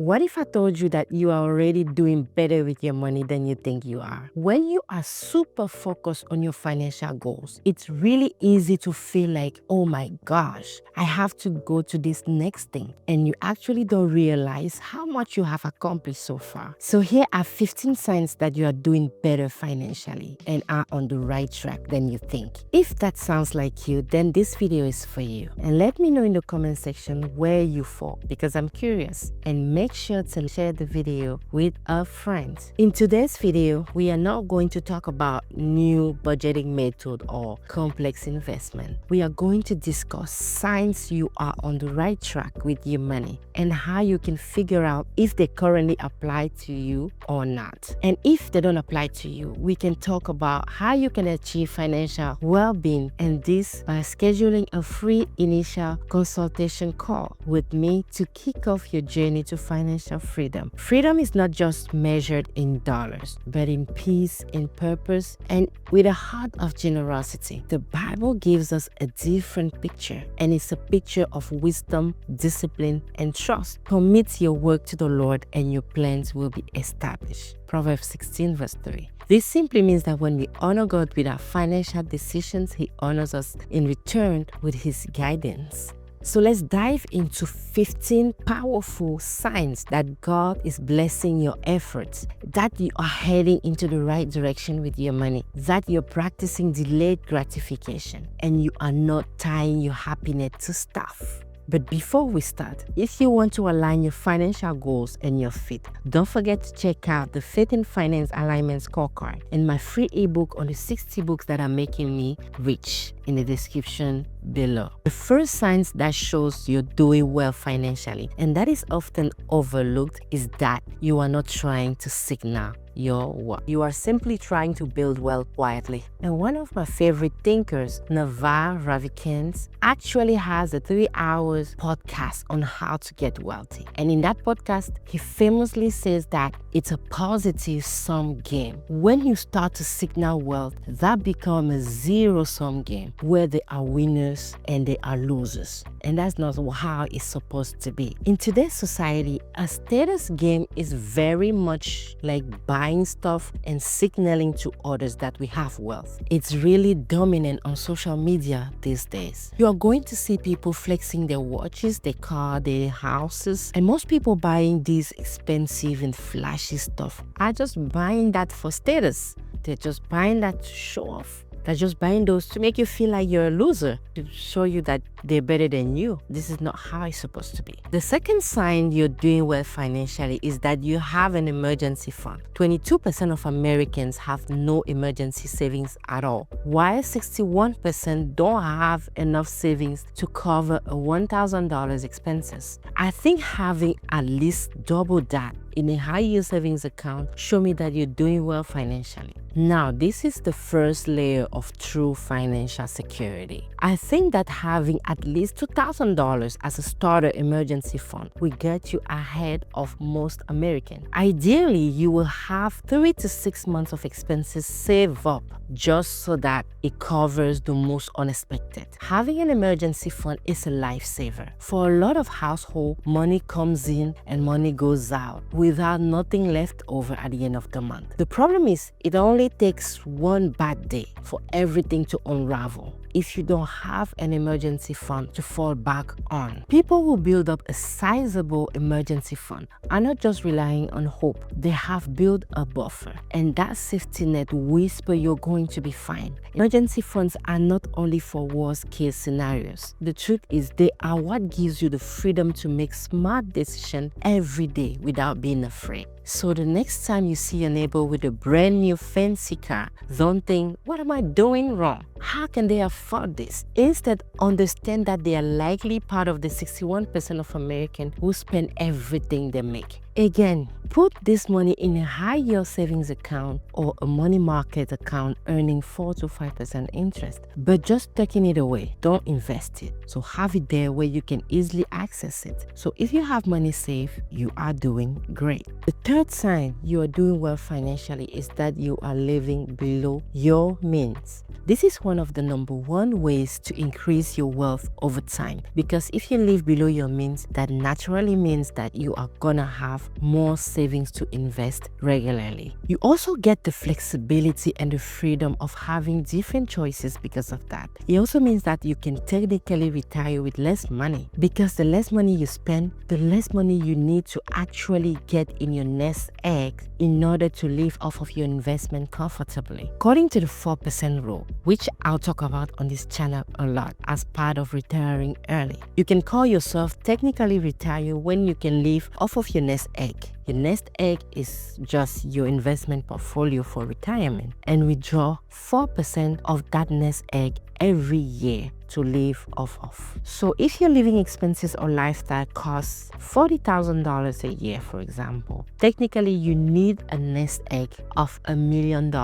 What if I told you that you are already doing better with your money than you think you are? When you are super focused on your financial goals, it's really easy to feel like, oh my gosh, I have to go to this next thing. And you actually don't realize how much you have accomplished so far. So here are 15 signs that you are doing better financially and are on the right track than you think. If that sounds like you, then this video is for you. And let me know in the comment section where you fall, because I'm curious. And make sure to share the video with a friend. In today's video, we are not going to talk about new budgeting method or complex investment. We are going to discuss signs you are on the right track with your money and how you can figure out if they currently apply to you or not. And if they don't apply to you, we can talk about how you can achieve financial well-being, and this by scheduling a free initial consultation call with me to kick off your journey to financial freedom. Freedom is not just measured in dollars, but in peace, in purpose, and with a heart of generosity. The Bible gives us a different picture, and it's a picture of wisdom, discipline, and trust. Commit your work to the Lord and your plans will be established. Proverbs 16 verse 3. This simply means that when we honor God with our financial decisions, He honors us in return with His guidance. So let's dive into 15 powerful signs that God is blessing your efforts, that you are heading into the right direction with your money, that you're practicing delayed gratification, and you are not tying your happiness to stuff. But before we start, if you want to align your financial goals and your faith, don't forget to check out the Faith in Finance Alignment Scorecard and my free ebook on the 60 books that are making me rich in the description below. The first signs that shows you're doing well financially, and that is often overlooked, is that you are not trying to signal your wealth. You are simply trying to build wealth quietly. And one of my favorite thinkers, Naval Ravikant, actually has a 3 hours podcast on how to get wealthy. And in that podcast, he famously says that it's a positive sum game. When you start to signal wealth, that becomes a zero-sum game where there are winners and there are losers. And that's not how it's supposed to be. In today's society, a status game is very much like buying stuff and signaling to others that we have wealth. It's really dominant on social media these days. You are going to see people flexing their watches, their car, their houses, and most people buying these expensive and flashy stuff are just buying that for status. They're just buying that to show off. They're just buying those to make you feel like you're a loser, to show you that they're better than you. This is not how it's supposed to be. The second sign you're doing well financially is that you have an emergency fund. 22% of Americans have no emergency savings at all, while 61% don't have enough savings to cover a $1,000 expenses. I think having at least double that in a high-yield savings account show me that you're doing well financially. Now, this is the first layer of true financial security. I think that having at least $2,000 as a starter emergency fund will get you ahead of most Americans. Ideally, you will have 3 to 6 months of expenses saved up just so that it covers the most unexpected. Having an emergency fund is a lifesaver. For a lot of households, money comes in and money goes out without nothing left over at the end of the month. The problem is it only takes one bad day for everything to unravel if you don't have an emergency fund to fall back on. People who build up a sizable emergency fund are not just relying on hope. They have built a buffer, and that safety net whisper you're going to be fine. Emergency funds are not only for worst case scenarios. The truth is they are what gives you the freedom to make smart decisions every day without being afraid. So the next time you see a neighbor with a brand new fancy car, don't think, what am I doing wrong? How can they afford this? Instead, understand that they are likely part of the 61% of Americans who spend everything they make. Again, put this money in a high-yield savings account or a money market account earning 4 to 5% interest, but just taking it away. Don't invest it. So have it there where you can easily access it. So if you have money saved, you are doing great. The third sign you are doing well financially is that you are living below your means. This is one of the number one ways to increase your wealth over time, because if you live below your means, that naturally means that you are gonna have more savings to invest regularly. You also get the flexibility and the freedom of having different choices because of that. It also means that you can technically retire with less money, because the less money you spend, the less money you need to actually get in your nest egg in order to live off of your investment comfortably. According to the 4% rule, which I'll talk about on this channel a lot as part of retiring early, you can call yourself technically retire when you can live off of your nest egg. Your nest egg is just your investment portfolio for retirement, and withdraw 4% of that nest egg every year to live off of. So if your living expenses or lifestyle costs $40,000 a year, for example, technically you need a nest egg of $1 million,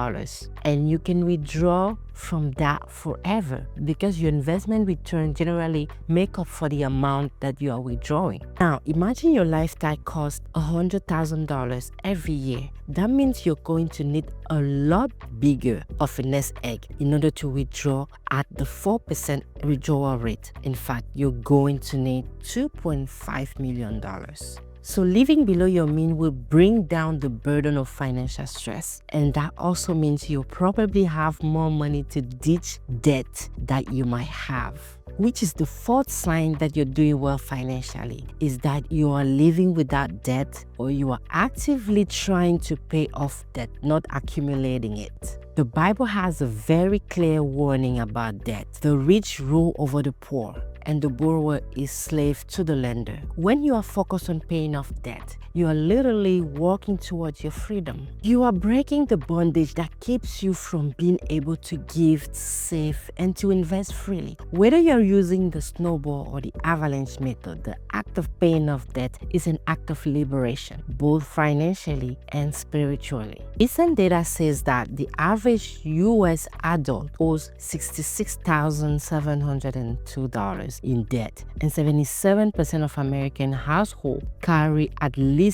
and you can withdraw from that forever, because your investment return generally make up for the amount that you are withdrawing. Now imagine your lifestyle costs $100,000 every year. That means you're going to need a lot bigger of a nest egg in order to withdraw at the 4% withdrawal rate. In fact, you're going to need $2.5 million. So living below your means will bring down the burden of financial stress, and that also means you'll probably have more money to ditch debt that you might have. Which is the fourth sign that you're doing well financially, is that you are living without debt, or you are actively trying to pay off debt, not accumulating it. The Bible has a very clear warning about debt. The rich rule over the poor, and the borrower is slave to the lender. When you are focused on paying off debt, you are literally walking towards your freedom. You are breaking the bondage that keeps you from being able to give, save, and to invest freely. Whether you're using the snowball or the avalanche method, the act of paying off debt is an act of liberation, both financially and spiritually. Recent data says that the average US adult owes $66,702 in debt, and 77% of American households carry at least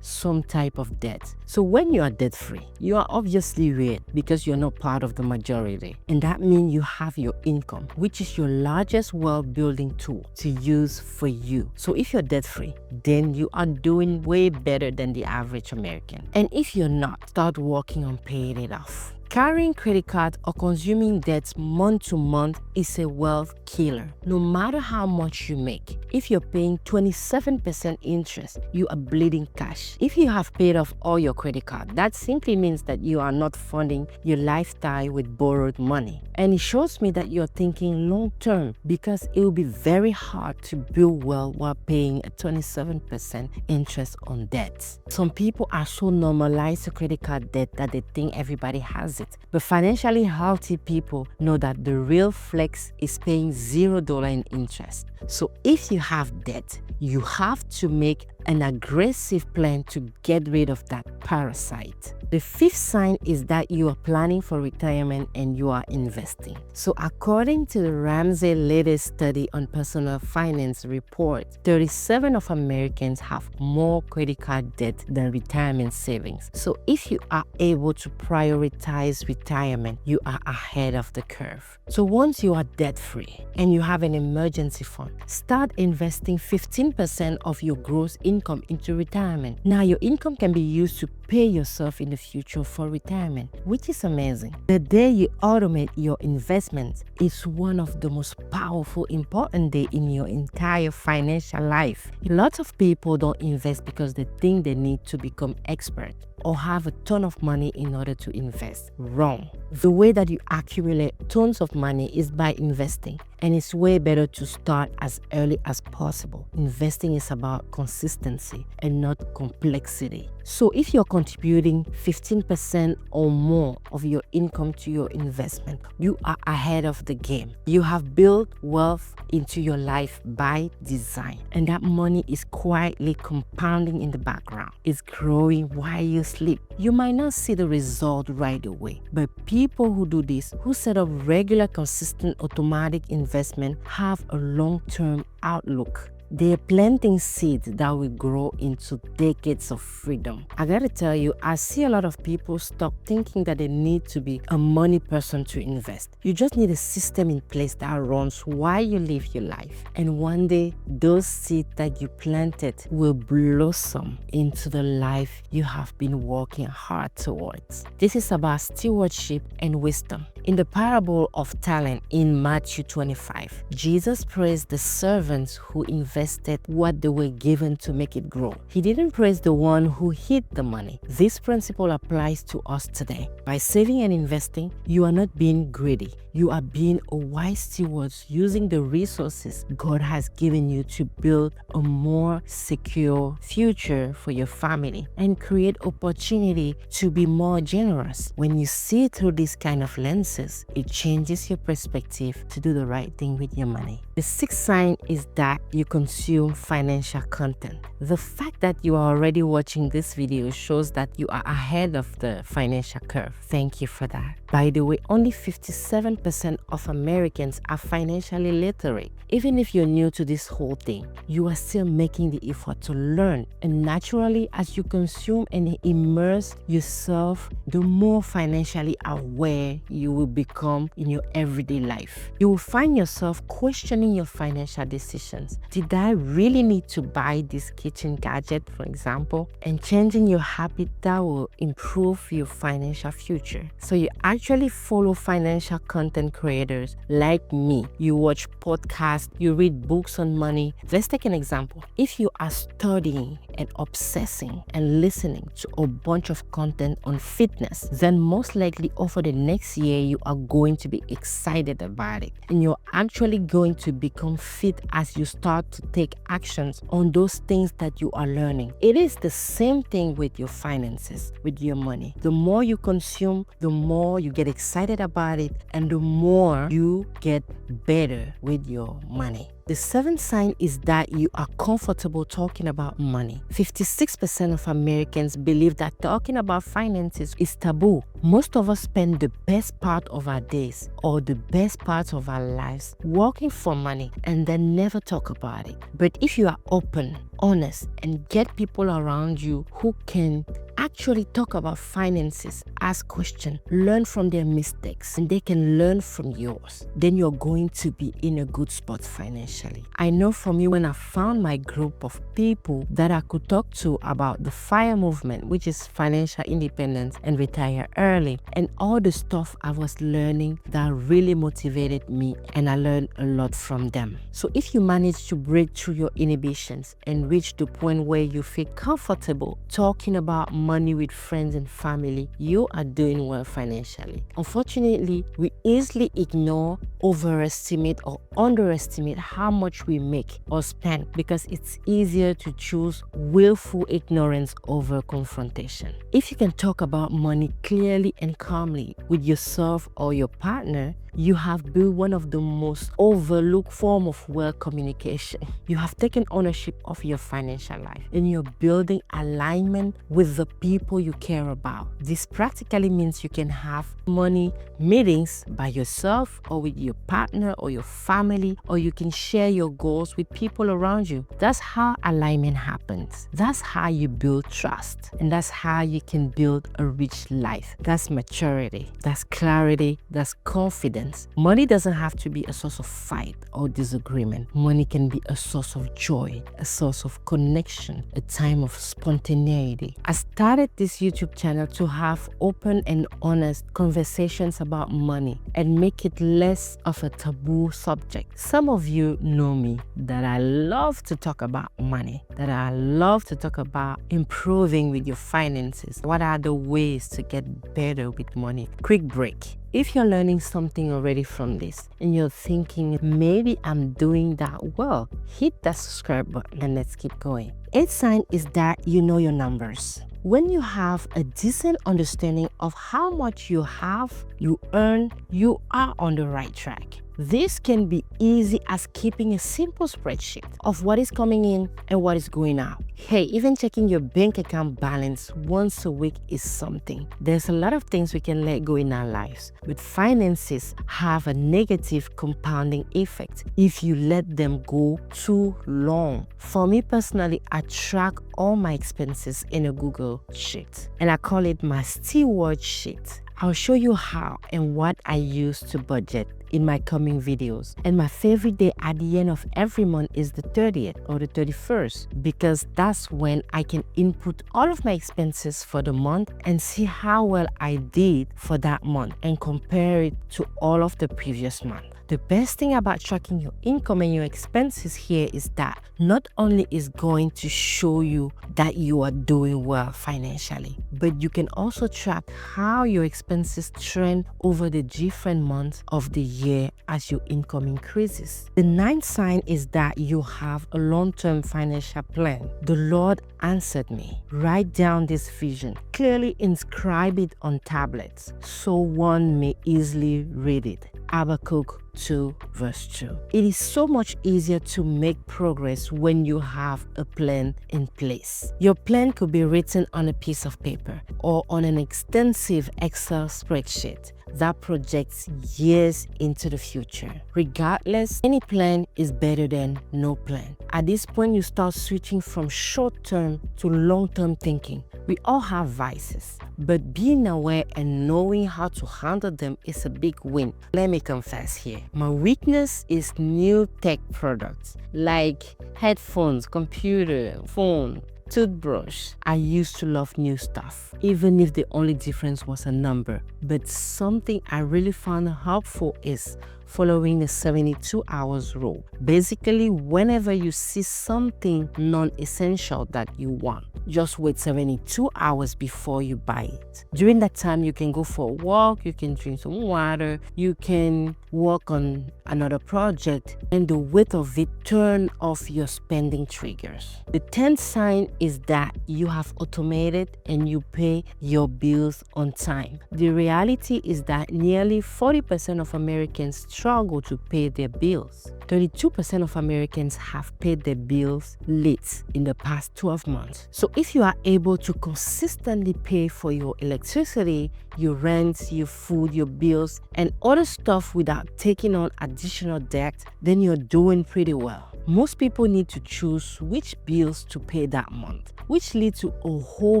some type of debt. So when you are debt free, you are obviously weird, because you're not part of the majority, and that means you have your income, which is your largest wealth building tool to use for you. So if you're debt free, then you are doing way better than the average American. And if you're not, start working on paying it off. Carrying credit cards or consuming debts month to month is a wealth killer. No matter how much you make, if you're paying 27% interest, you are bleeding cash. If you have paid off all your credit cards, that simply means that you are not funding your lifestyle with borrowed money. And it shows me that you're thinking long term, because it will be very hard to build wealth while paying a 27% interest on debts. Some people are so normalized to credit card debt that they think everybody has it. But financially healthy people know that the real flex is paying $0 in interest. So if you have debt, you have to make an aggressive plan to get rid of that parasite. The fifth sign is that you are planning for retirement and you are investing. So according to the Ramsey latest study on personal finance report, 37% of Americans have more credit card debt than retirement savings. So if you are able to prioritize retirement, you are ahead of the curve. So once you are debt free and you have an emergency fund, start investing 15% of your gross income into retirement. Now your income can be used to pay yourself in the future for retirement, which is amazing. The day you automate your investments is one of the most powerful, important days in your entire financial life. Lots of people don't invest because they think they need to become expert or have a ton of money in order to invest. Wrong. The way that you accumulate tons of money is by investing, and it's way better to start as early as possible. Investing is about consistency and not complexity. So if you're contributing 15% or more of your income to your investment, you are ahead of the game. You have built wealth into your life by design, and that money is quietly compounding in the background. It's growing while you sleep. You might not see the result right away, but people who do this, who set up regular, consistent, automatic investment, have a long-term outlook. They're planting seeds that will grow into decades of freedom. I gotta tell you, I see a lot of people stop thinking that they need to be a money person to invest. You just need a system in place that runs while you live your life. And one day, those seeds that you planted will blossom into the life you have been working hard towards. This is about stewardship and wisdom. In the parable of talent in Matthew 25, Jesus praised the servants who invested what they were given to make it grow. He didn't praise the one who hid the money. This principle applies to us today. By saving and investing, you are not being greedy. You are being a wise steward using the resources God has given you to build a more secure future for your family and create opportunity to be more generous. When you see through this kind of lenses, it changes your perspective to do the right thing with your money. The sixth sign is that you consume financial content. The fact that you are already watching this video shows that you are ahead of the financial curve. Thank you for that. By the way, only 57% of Americans are financially literate. Even if you're new to this whole thing, you are still making the effort to learn. And naturally, as you consume and immerse yourself, the more financially aware you will become in your everyday life. You will find yourself questioning your financial decisions. Did I really need to buy this kitchen gadget, for example? And changing your habit that will improve your financial future. So you actually follow financial content creators like me. You watch podcasts, you read books on money. Let's take an example. If you are studying and obsessing and listening to a bunch of content on fitness, then most likely over the next year, you are going to be excited about it. And you're actually going to become fit as you start to take actions on those things that you are learning. It is the same thing with your finances, with your money. The more you consume, the more you get excited about it, and the more you get better with your money. The seventh sign is that you are comfortable talking about money. 56% of Americans believe that talking about finances is taboo. Most of us spend the best part of our days or the best part of our lives working for money and then never talk about it. But if you are open, honest, and get people around you who can actually talk about finances, ask questions, learn from their mistakes, and they can learn from yours, then you're going to be in a good spot financially. I know for me, when I found my group of people that I could talk to about the FIRE movement, which is financial independence and retire early, and all the stuff I was learning that really motivated me, and I learned a lot from them. So if you manage to break through your inhibitions and reach the point where you feel comfortable talking about money with friends and family, you are doing well financially. Unfortunately, we easily ignore, overestimate, or underestimate how much we make or spend because it's easier to choose willful ignorance over confrontation. If you can talk about money clearly and calmly with yourself or your partner, you have built one of the most overlooked form of wealth communication. You have taken ownership of your financial life and you're building alignment with the people you care about. This practically means you can have money meetings by yourself or with your partner or your family, or you can share your goals with people around you. That's how alignment happens. That's how you build trust, and that's how you can build a rich life. That's maturity, that's clarity, that's confidence. Money doesn't have to be a source of fight or disagreement. Money can be a source of joy, a source of connection, a time of spontaneity. I started this YouTube channel to have open and honest conversations about money and make it less of a taboo subject. Some of you know me that I love to talk about money, that I love to talk about improving with your finances. What are the ways to get better with money? Quick break. If you're learning something already from this and you're thinking, maybe I'm doing that well, hit that subscribe button and let's keep going. Eighth sign is that you know your numbers. When you have a decent understanding of how much you have, you earn, you are on the right track. This can be easy as keeping a simple spreadsheet of what is coming in and what is going out. Hey, even checking your bank account balance once a week is something. There's a lot of things we can let go in our lives, but finances have a negative compounding effect if you let them go too long. For me personally, I track all my expenses in a Google sheet, and I call it my Steward sheet. I'll show you how and what I use to budget in my coming videos. And my favorite day at the end of every month is the 30th or the 31st, because that's when I can input all of my expenses for the month and see how well I did for that month and compare it to all of the previous month. The best thing about tracking your income and your expenses here is that not only is going to show you that you are doing well financially, but you can also track how your expenses trend over the different months of the year as your income increases. The ninth sign is that you have a long-term financial plan. The Lord answered me. Write down this vision. Clearly inscribe it on tablets so one may easily read it. Habakkuk 2 verse 2. It is so much easier to make progress when you have a plan in place. Your plan could be written on a piece of paper or on an extensive Excel spreadsheet that projects years into the future. Regardless, any plan is better than no plan. At this point, you start switching from short-term to long-term thinking. We all have vices, but being aware and knowing how to handle them is a big win. Let me confess here. My weakness is new tech products like headphones, computer, phone, toothbrush. I used to love new stuff, even if the only difference was a number. But something I really found helpful is following the 72 hours rule. Basically, whenever you see something non-essential that you want, just wait 72 hours before you buy it. During that time, you can go for a walk, you can drink some water, you can work on another project, and the weight of it turn off your spending triggers. The 10th sign is that you have automated and you pay your bills on time. The reality is that nearly 40% of Americans struggle to pay their bills. 32% of Americans have paid their bills late in the past 12 months. So if you are able to consistently pay for your electricity, your rent, your food, your bills, and other stuff without taking on additional debt, then you're doing pretty well. Most people need to choose which bills to pay that month, which leads to a whole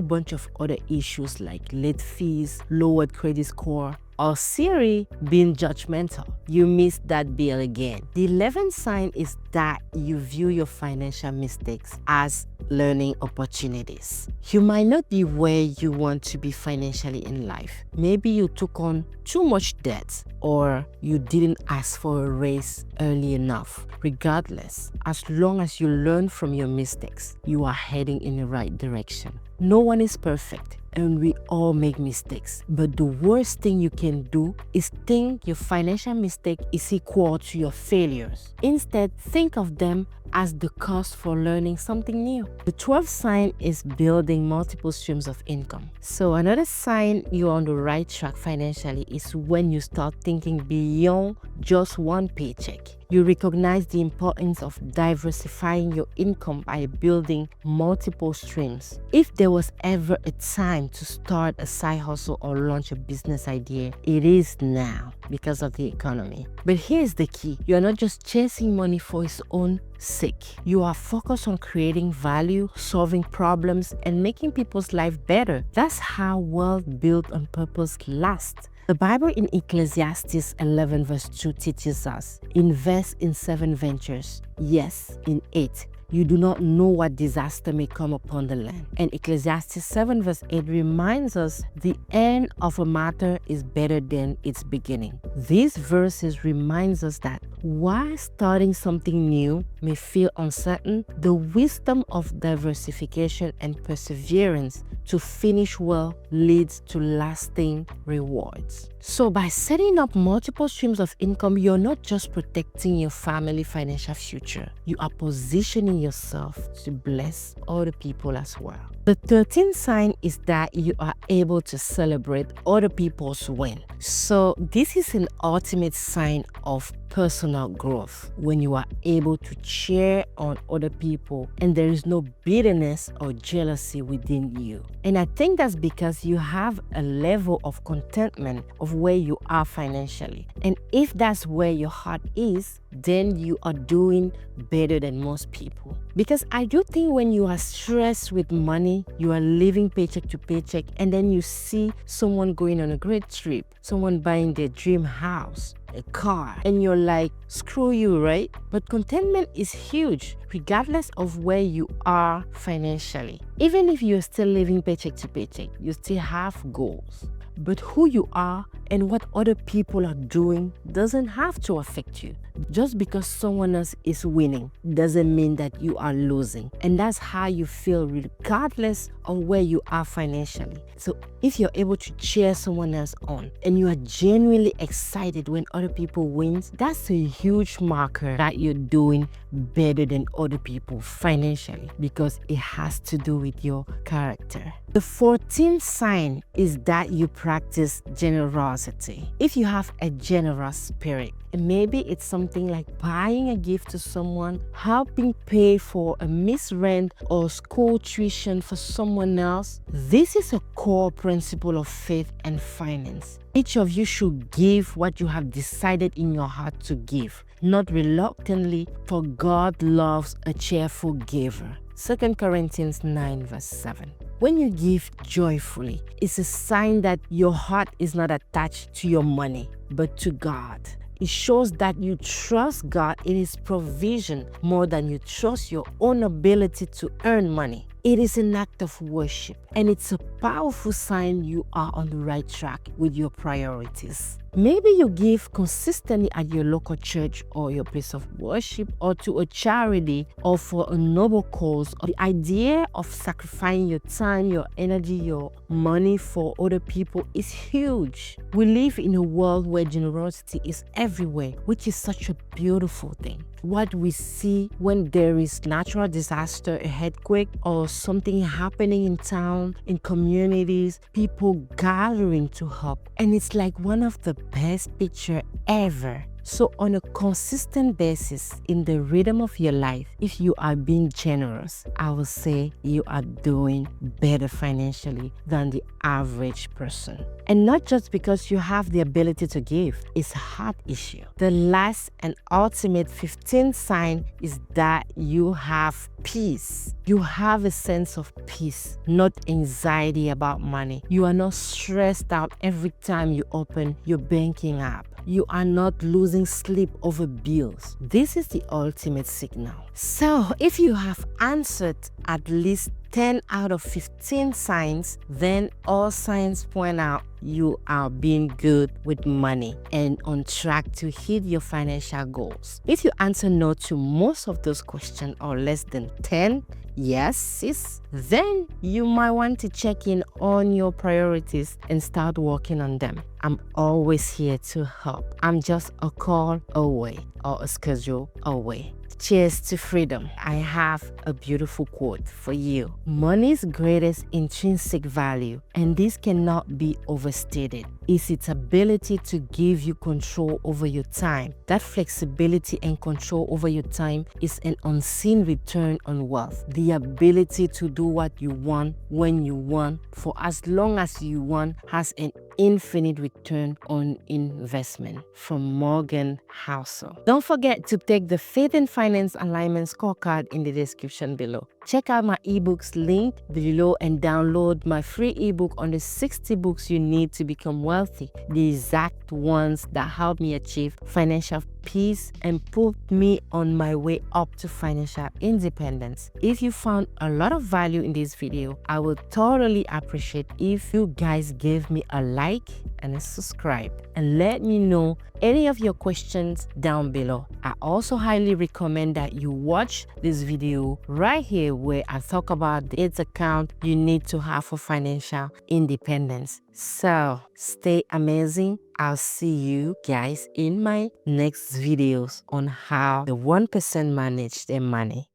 bunch of other issues like late fees, lowered credit score, or Siri being judgmental. You missed that bill again. The 11th sign is that you view your financial mistakes as learning opportunities. You might not be where you want to be financially in life. Maybe you took on too much debt, or you didn't ask for a raise early enough. Regardless, as long as you learn from your mistakes, you are heading in the right direction. No one is perfect, and we all make mistakes. But the worst thing you can do is think your financial mistake is equal to your failures. Instead, think of them as the cost for learning something new. The 12th sign is building multiple streams of income. So another sign you're on the right track financially is when you start thinking beyond just one paycheck. You recognize the importance of diversifying your income by building multiple streams. If there was ever a time to start a side hustle or launch a business idea, it is now because of the economy. But here's the key. You are not just chasing money for its own sake. You are focused on creating value, solving problems, and making people's life better. That's how wealth built on purpose lasts. The Bible in Ecclesiastes 11 verse 2 teaches us, invest in 7 ventures, yes, in 8. You do not know what disaster may come upon the land. And Ecclesiastes 7 verse 8 reminds us the end of a matter is better than its beginning. These verses reminds us that while starting something new may feel uncertain, the wisdom of diversification and perseverance to finish well leads to lasting rewards. So by setting up multiple streams of income, you're not just protecting your family financial future, you are positioning yourself to bless other people as well. The 13th sign is that you are able to celebrate other people's win. So this is an ultimate sign of personal growth when you are able to cheer on other people and there is no bitterness or jealousy within you. And I think that's because you have a level of contentment of where you are financially. And if that's where your heart is, then you are doing better than most people. Because I do think when you are stressed with money, you are living paycheck to paycheck, and then you see someone going on a great trip, someone buying their dream house, a car, and you're like, screw you, right? But contentment is huge regardless of where you are financially. Even if you're still living paycheck to paycheck, you still have goals. But who you are and what other people are doing doesn't have to affect you. Just because someone else is winning doesn't mean that you are losing. And that's how you feel regardless of where you are financially. So if you're able to cheer someone else on and you are genuinely excited when other people win, that's a huge marker that you're doing better than other people financially, because it has to do with your character. The 14th sign is that you practice generosity. If you have a generous spirit, and maybe it's something like buying a gift to someone, helping pay for a missed rent or school tuition for someone else, this is a core principle of faith and finance. Each of you should give what you have decided in your heart to give, not reluctantly, for God loves a cheerful giver. 2 Corinthians 9 verse 7. When you give joyfully, it's a sign that your heart is not attached to your money, but to God. It shows that you trust God in His provision more than you trust your own ability to earn money. It is an act of worship, and it's a powerful sign you are on the right track with your priorities. Maybe you give consistently at your local church or your place of worship, or to a charity, or for a noble cause. The idea of sacrificing your time, your energy, your money for other people is huge. We live in a world where generosity is everywhere, which is such a beautiful thing. What we see when there is natural disaster, a earthquake, or something happening in town, in communities, people gathering to help. And it's like one of the best pictures ever. So on a consistent basis in the rhythm of your life, if you are being generous, I will say you are doing better financially than the average person. And not just because you have the ability to give, it's a heart issue. The last and ultimate 15th sign is that you have peace. You have a sense of peace, not anxiety about money. You are not stressed out every time you open your banking app. You are not losing sleep over bills. This is the ultimate signal. So if you have answered at least 10 out of 15 signs, then all signs point out you are being good with money and on track to hit your financial goals. If you answer no to most of those questions or less than 10, yes, sis, then you might want to check in on your priorities and start working on them. I'm always here to help. I'm just a call away or a schedule away. Cheers to freedom. I have a beautiful quote for you. Money's greatest intrinsic value, and this cannot be overstated, is its ability to give you control over your time. That flexibility and control over your time is an unseen return on wealth. The ability to do what you want, when you want, for as long as you want, has an infinite return on investment. From Morgan Housel. Don't forget to take the Faith and Finance Alignment Scorecard in the description below. Check out my ebooks link below and download my free ebook on the 60 books you need to become wealthy, the exact ones that help me achieve financial peace and put me on my way up to financial independence. If you found a lot of value in this video, I would totally appreciate if you guys give me a like and a subscribe, and let me know any of your questions down below. I also highly recommend that you watch this video right here where I talk about the 8 account you need to have for financial independence. So stay amazing. I'll see you guys in my next videos on how the 1% manage their money.